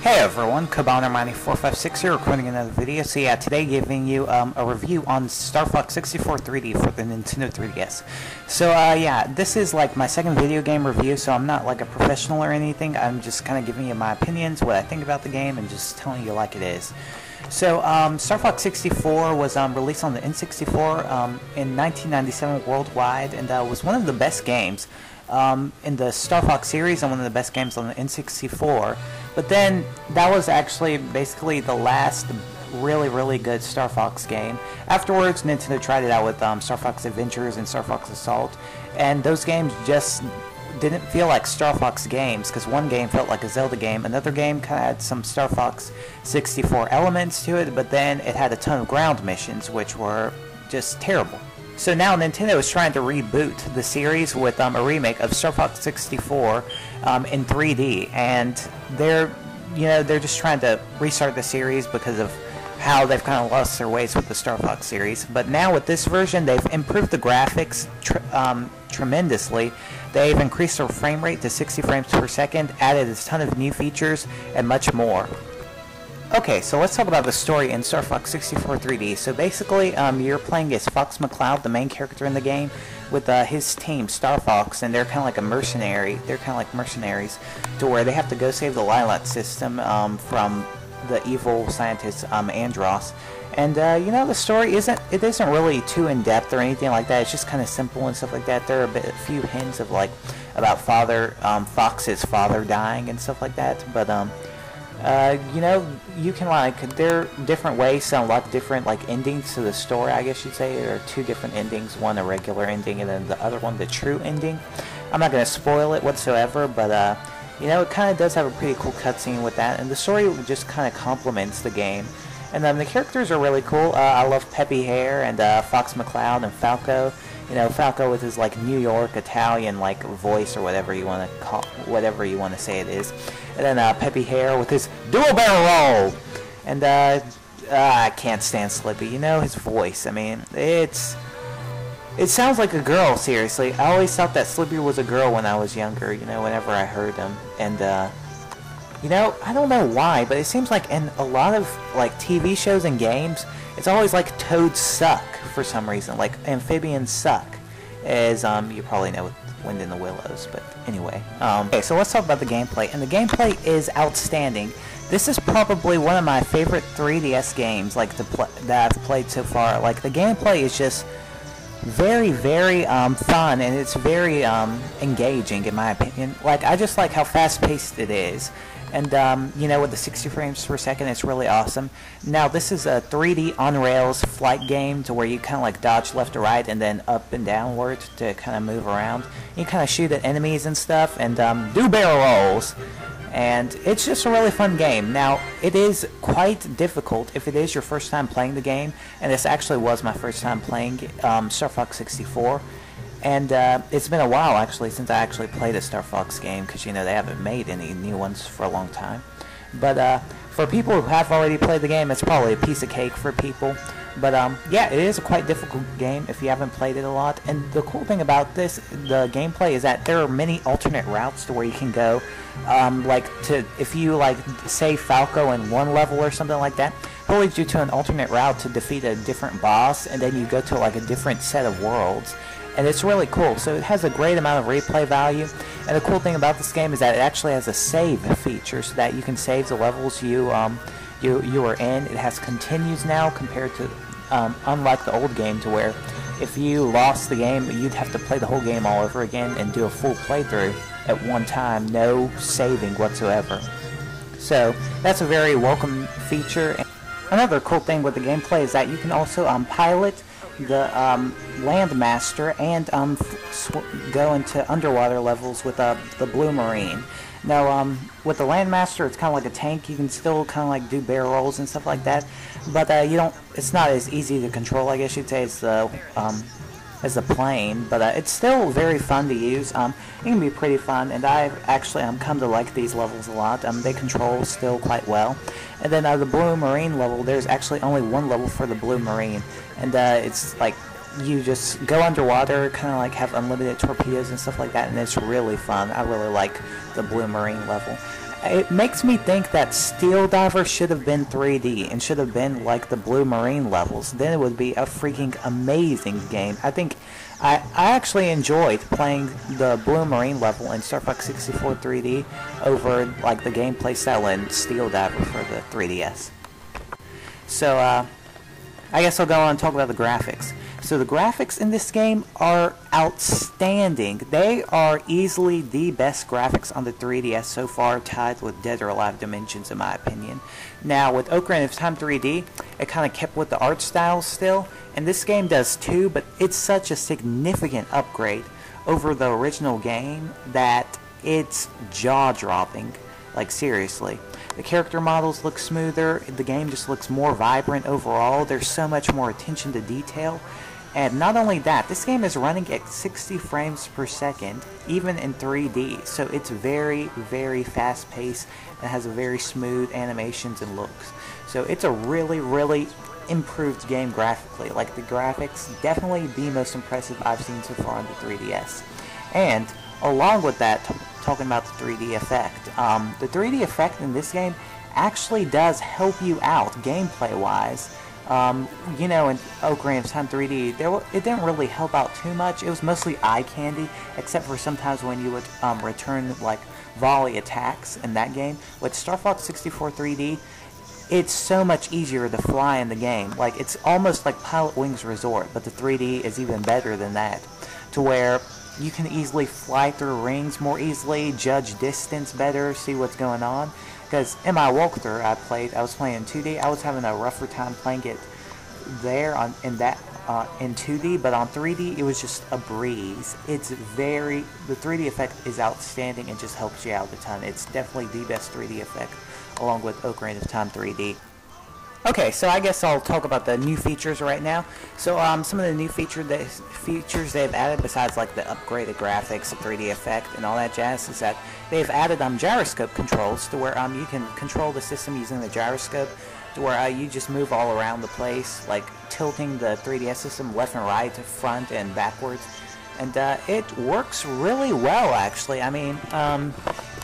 Hey everyone, Cabana9456 here, recording another video. So yeah, today giving you a review on Star Fox 64 3D for the Nintendo 3DS. So yeah, this is like my second video game review, so I'm not like a professional or anything. I'm just kind of giving you my opinions, what I think about the game, and just telling you like it is. So Star Fox 64 was released on the N64 in 1997 worldwide, and was one of the best games in the Star Fox series and one of the best games on the N64. But then that was actually basically the last really good Star Fox game. Afterwards, Nintendo tried it out with Star Fox Adventures and Star Fox Assault, and those games just didn't feel like Star Fox games, because one game felt like a Zelda game, another game kind of had some Star Fox 64 elements to it, but then it had a ton of ground missions, which were just terrible. So now Nintendo is trying to reboot the series with a remake of Star Fox 64 in 3D, and they're just trying to restart the series because of how they've kind of lost their ways with the Star Fox series. But now with this version, they've improved the graphics tremendously. They've increased their frame rate to 60 frames per second, added a ton of new features, and much more. Okay, so let's talk about the story in Star Fox 64 3D. So basically, you're playing as Fox McCloud, the main character in the game, with his team, Star Fox, and they're kind of like a mercenary. They're kind of like mercenaries, to where they have to go save the Lylat system from the evil scientist Andross. And the story isn't really too in depth or anything like that. It's just kind of simple and stuff like that. There are a few hints of like about Fox's father dying and stuff like that, but you can there are different ways to unlock different endings to the story, I guess you'd say. There are two different endings, one a regular ending and then the other one the true ending. I'm not going to spoil it whatsoever, but it kind of does have a pretty cool cutscene with that, and the story just kind of complements the game. And the characters are really cool. I love Peppy Hare and Fox McCloud and Falco. Falco with his New York Italian voice, or whatever you want to say it is. And then Peppy Hare with his dual barrel roll. And I can't stand Slippy. His voice. I mean, it sounds like a girl. Seriously, I always thought that Slippy was a girl when I was younger. Whenever I heard him, and I don't know why, but it seems like in a lot of TV shows and games, it's always toads suck for some reason, amphibians suck, as you probably know with Wind in the Willows. But anyway, okay, so let's talk about the gameplay, and the gameplay is outstanding. This is probably one of my favorite 3DS games that I've played so far. The gameplay is just very fun, and it's very engaging in my opinion. I just like how fast-paced it is. And, with the 60 frames per second, it's really awesome. Now, this is a 3D on-rails flight game to where you kind of dodge left to right and then up and downward to kind of move around. You kind of shoot at enemies and stuff and do barrel rolls. And it's just a really fun game. Now, it is quite difficult if it is your first time playing the game, and this actually was my first time playing Star Fox 64. And it's been a while, actually, since I actually played a Star Fox game, because, they haven't made any new ones for a long time. But for people who have already played the game, it's probably a piece of cake for people. But, yeah, it is a quite difficult game if you haven't played it a lot. And the cool thing about the gameplay is that there are many alternate routes to where you can go. If you, say Falco in one level or something like that, it leads you to an alternate route to defeat a different boss, and then you go to, a different set of worlds. And it's really cool. So it has a great amount of replay value. And the cool thing about this game is that it actually has a save feature, so that you can save the levels you were in. It has continues now, compared to unlike the old game, to where if you lost the game, you'd have to play the whole game all over again and do a full playthrough at one time, no saving whatsoever. So that's a very welcome feature. Another cool thing with the gameplay is that you can also pilot the Landmaster and go into underwater levels with the Blue Marine. Now, with the Landmaster, it's kind of like a tank. You can still kind of do barrel rolls and stuff like that, but it's not as easy to control, I guess you'd say, as the plane. But it's still very fun to use. It can be pretty fun, and I've actually come to like these levels a lot. They control still quite well. And then the Blue Marine level, there's actually only one level for the Blue Marine, and it's you just go underwater, kind of have unlimited torpedoes and stuff like that, and it's really fun. I really like the Blue Marine level. it makes me think that Steel Diver should have been 3D and should have been like the Blue Marine levels. Then it would be a freaking amazing game. I think I actually enjoyed playing the Blue Marine level in Star Fox 64 3D over like the gameplay style in Steel Diver for the 3DS. So I guess I'll go on and talk about the graphics. So the graphics in this game are outstanding. They are easily the best graphics on the 3DS so far, tied with Dead or Alive Dimensions in my opinion. Now with Ocarina of Time 3D, it kind of kept with the art style still, and this game does too, but it's such a significant upgrade over the original game that it's jaw-dropping. Like seriously. The character models look smoother, the game just looks more vibrant overall, there's so much more attention to detail. And not only that, this game is running at 60 frames per second, even in 3D, so it's very, very fast paced and has a very smooth animations and looks. So it's a really, really improved game graphically. Like the graphics, definitely the most impressive I've seen so far on the 3DS. And along with that, talking about the 3D effect, the 3D effect in this game actually does help you out gameplay wise. You know, in Ocarina of Time 3D, it didn't really help out too much. It was mostly eye candy, except for sometimes when you would return like volley attacks in that game. With Star Fox 64 3D, it's so much easier to fly in the game. Like, it's almost like Pilot Wings Resort, but the 3D is even better than that, to where you can easily fly through rings more easily, judge distance better, see what's going on. Because in my walkthrough I was playing in 2D, I was having a rougher time playing it there in 2D, but on 3D it was just a breeze. The 3D effect is outstanding and just helps you out a ton. It's definitely the best 3D effect, along with Ocarina of Time 3D. Okay, so I guess I'll talk about the new features right now. So some of the new features they've added, besides like the upgraded graphics, the 3D effect, and all that jazz, is that they've added gyroscope controls to where you can control the system using the gyroscope, to where you just move all around the place, like tilting the 3DS system left and right, front and backwards. And it works really well, actually. I mean,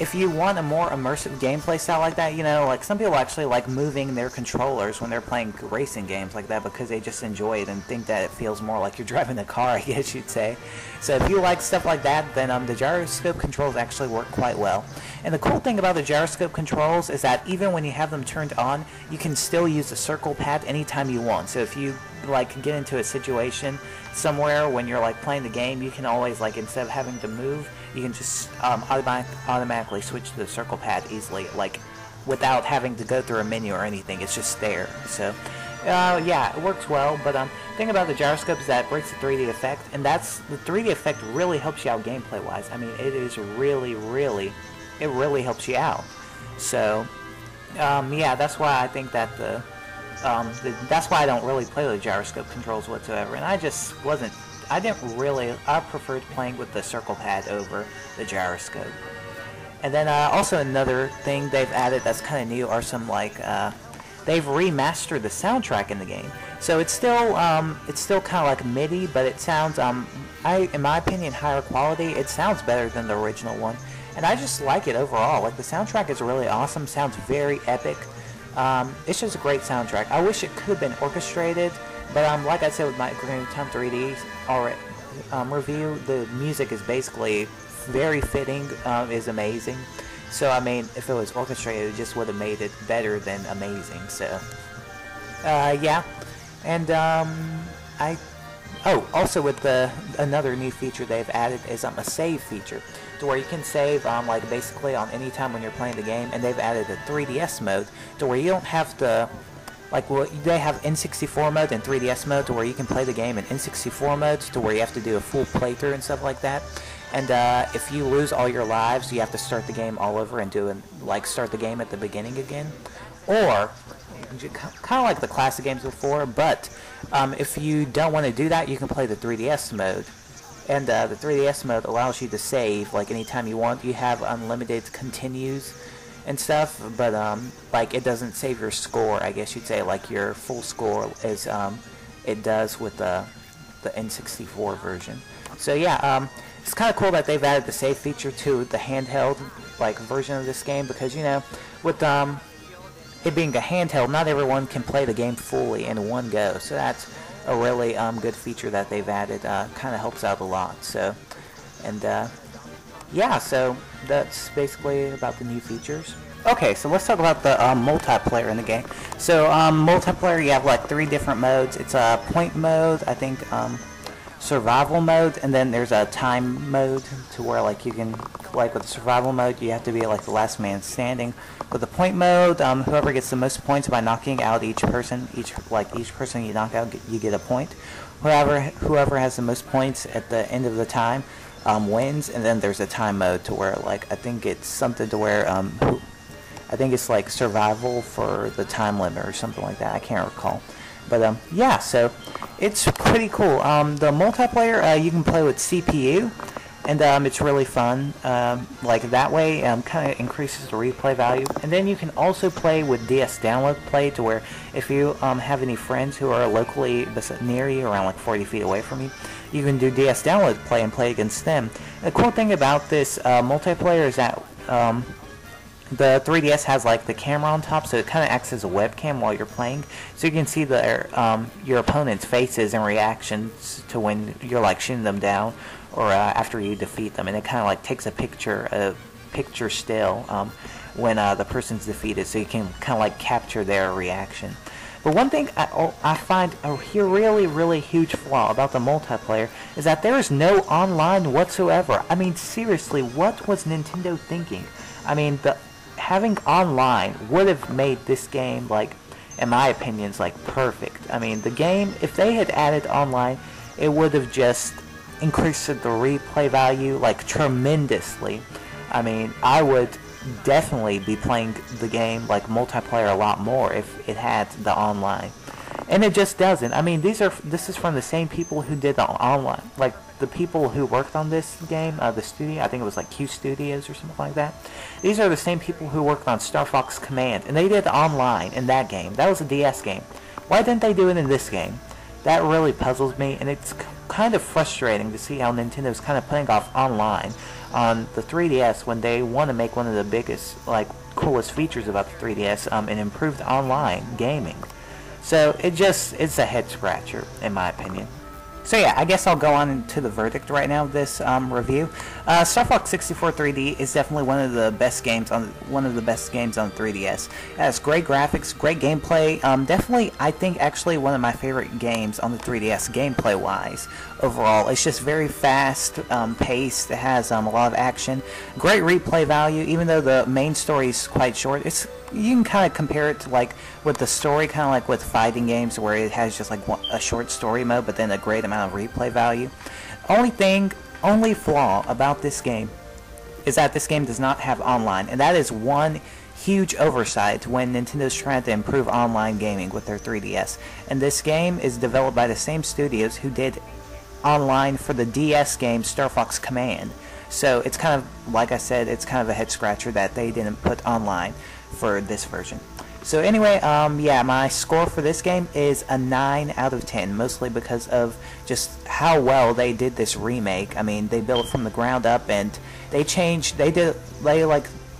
if you want a more immersive gameplay style like that, you know, like some people actually like moving their controllers when they're playing racing games like that because they just enjoy it and think that it feels more like you're driving a car, I guess you'd say. So if you like stuff like that, then the gyroscope controls actually work quite well. And the cool thing about the gyroscope controls is that even when you have them turned on, you can still use the circle pad anytime you want. So if you like get into a situation somewhere when you're like playing the game, you can always, like, instead of having to move, you can just automatically switch to the circle pad easily, like without having to go through a menu or anything. It's just there. So yeah, it works well. But the thing about the gyroscope is that it breaks the 3D effect, and the 3D effect really helps you out gameplay wise. I mean, it is really helps you out. So yeah, that's why I think that that's why I don't really play with the gyroscope controls whatsoever, and I preferred playing with the circle pad over the gyroscope. And then also another thing they've added that's kind of new are some like they've remastered the soundtrack in the game. So it's still kind of like MIDI, but it sounds in my opinion, higher quality. It sounds better than the original one, and I just like it overall. Like, the soundtrack is really awesome. Sounds very epic. It's just a great soundtrack. I wish it could have been orchestrated, but like I said with my Ocarina of Time 3D review, the music is basically very fitting, is amazing. So I mean, if it was orchestrated, it just would have made it better than amazing. So yeah, and also with another new feature they've added is a save feature, to where you can save like basically on any time when you're playing the game, and they've added a 3DS mode to where you don't have to, like, they have N64 mode and 3DS mode to where you can play the game in N64 mode, to where you have to do a full playthrough and stuff like that. And if you lose all your lives, you have to start the game all over and start the game at the beginning again. Or kind of like the classic games before, but if you don't want to do that, you can play the 3DS mode. And the 3DS mode allows you to save like anytime you want. You have unlimited continues and stuff, but like, it doesn't save your score, I guess you'd say, like your full score as it does with the N64 version. So yeah, it's kind of cool that they've added the save feature to the handheld like version of this game, because with it being a handheld, not everyone can play the game fully in one go. So that's a really good feature that they've added. Kind of helps out a lot. So, and yeah, so that's basically about the new features. Okay, so let's talk about the multiplayer in the game. So multiplayer, you have like 3 different modes. It's a point mode, I think, survival mode, and then there's a time mode to where like you can, like with the survival mode, you have to be like the last man standing. With the point mode, whoever gets the most points by knocking out each person you knock out, you get a point. Whoever has the most points at the end of the time wins. And then there's a time mode to where like I think it's something to where I think it's like survival for the time limit or something like that. I can't recall. But yeah, so it's pretty cool. The multiplayer, you can play with CPU, and it's really fun. Like that way, kind of increases the replay value. And then you can also play with DS download play, to where if you have any friends who are locally near you, around like 40 feet away from you, you can do DS download play and play against them. The cool thing about this multiplayer is that the 3DS has like the camera on top, so it kind of acts as a webcam while you're playing, so you can see your opponent's faces and reactions to when you're like shooting them down, or after you defeat them, and it kind of like takes a picture still when the person's defeated, so you can kind of like capture their reaction. But one thing I find a really, really huge flaw about the multiplayer is that there is no online whatsoever. I mean, seriously, what was Nintendo thinking? I mean, having online would have made this game, like, in my opinion, like perfect. I mean, the game, if they had added online, it would have just increased the replay value like tremendously. I mean, I would definitely be playing the game like multiplayer a lot more if it had the online, and it just doesn't. I mean, this is from the same people who did the online, like the people who worked on this game, the studio, I think it was like Q Studios or something like that. These are the same people who worked on Star Fox Command, and they did online in that game. That was a DS game. Why didn't they do it in this game? That really puzzles me, and it's kind of frustrating to see how Nintendo's kind of putting off online on the 3DS when they want to make one of the biggest, like, coolest features about the 3DS, an improved online gaming. So it's a head scratcher in my opinion. So yeah, I guess I'll go on to the verdict right now of this review. Star Fox 64 3D is definitely one of the best games on 3DS. It has great graphics, great gameplay. Definitely, I think actually one of my favorite games on the 3DS gameplay-wise. Overall, it's just very fast paced. It has a lot of action, great replay value. Even though the main story is quite short, you can kind of compare it to like with the story, kind of like with fighting games where it has just like a short story mode, but then a great amount of replay value. Only flaw about this game is that this game does not have online, and that is one huge oversight when Nintendo's trying to improve online gaming with their 3DS. And this game is developed by the same studios who did online for the DS game Star Fox Command. So it's kind of, like I said, it's kind of a head scratcher that they didn't put online for this version. So anyway, yeah, my score for this game is a 9 out of 10, mostly because of just how well they did this remake. I mean, they built it from the ground up, and they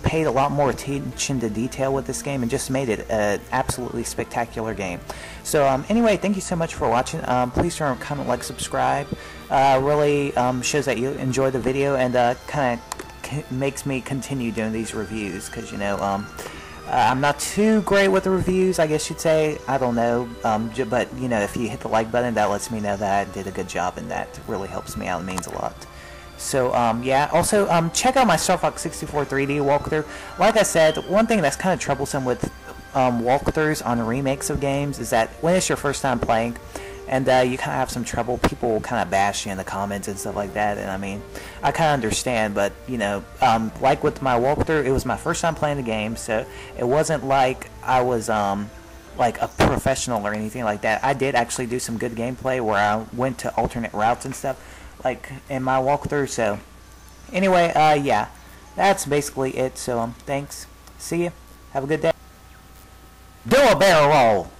paid a lot more attention to detail with this game and just made it an absolutely spectacular game. So anyway, thank you so much for watching. Please remember, comment, like, subscribe. Really shows that you enjoy the video, and kind of makes me continue doing these reviews, because I'm not too great with the reviews, I guess you'd say. I don't know, but if you hit the like button, that lets me know that I did a good job, and that really helps me out. It means a lot. So yeah, also check out my Star Fox 64 3D walkthrough. Like I said, one thing that's kind of troublesome with walkthroughs on remakes of games is that when it's your first time playing, and you kind of have some trouble, people will kind of bash you in the comments and stuff like that, and I mean, I kind of understand, but like with my walkthrough, it was my first time playing the game, so it wasn't like I was like a professional or anything like that. I did actually do some good gameplay where I went to alternate routes and stuff, like in my walkthrough. So anyway, yeah, that's basically it. So thanks, see ya, have a good day. Do a barrel roll.